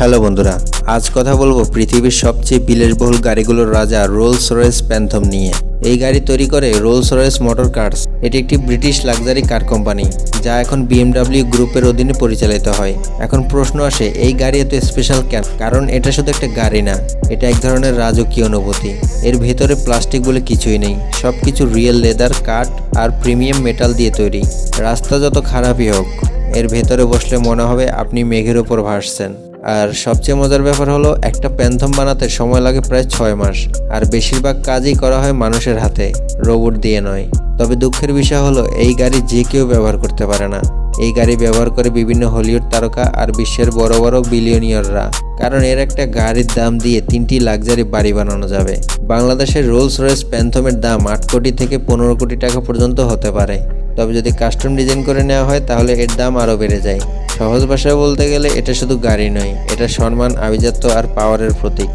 Hello বন্ধুরা, আজ কথা বলবো পৃথিবীর সবচেয়ে বিলাসবহুল গাড়িগুলোর রাজা রোলস রয়েস প্যান্থম নিয়ে। এই গাড়ি তৈরি করে রোলস রয়েস মোটর কার্স। এটি একটি ব্রিটিশ লাক্সারি কার কোম্পানি যা এখন BMW গ্রুপের অধীনে পরিচালিত হয়। এখন প্রশ্ন আসে, এই গাড়ি এত স্পেশাল কেন? কারণ এটা শুধু একটা গাড়ি না, এটা এক ধরনের রাজকীয় অনুভূতি। এর ভেতরে প্লাস্টিক বলে কিছুই নেই, সবকিছু রিয়েল লেদার, কাঠ আর প্রিমিয়াম মেটাল দিয়ে তৈরি। রাস্তা যত খারাপই হোক, এর ভেতরে বসলে মনে হবে আপনি মেঘের ওপর ভাসছেন। আর সবচেয়ে মজার ব্যাপার হলো, একটা প্যান্থম বানাতে সময় লাগে প্রায় 6 মাস, আর বেশিরভাগ কাজই করা হয় মানুষের হাতে, রোবট দিয়ে নয়। তবে দুঃখের বিষয় হলো, এই গাড়ি যে কেউ ব্যবহার করতে পারে না। এই গাড়ি ব্যবহার করে বিভিন্ন হলিউড তারকা আর বিশ্বের বড় বড় বিলিয়নিয়াররা, কারণ এর একটা গাড়ির দাম দিয়ে 3টি লাক্সারি বাড়ি বানানো যাবে। বাংলাদেশের রোলস রয়েস প্যান্থমের দাম 8 কোটি থেকে 15 কোটি টাকা পর্যন্ত হতে পারে। তবে যদি কাস্টম ডিজাইন করে নেওয়া হয় তাহলে এর দাম আরও বেড়ে যায়। সহজ ভাষায় বলতে গেলে এটা শুধু গাড়ি নয়, এটা সম্মান, আভিজাত্য আর পাওয়ারের প্রতীক।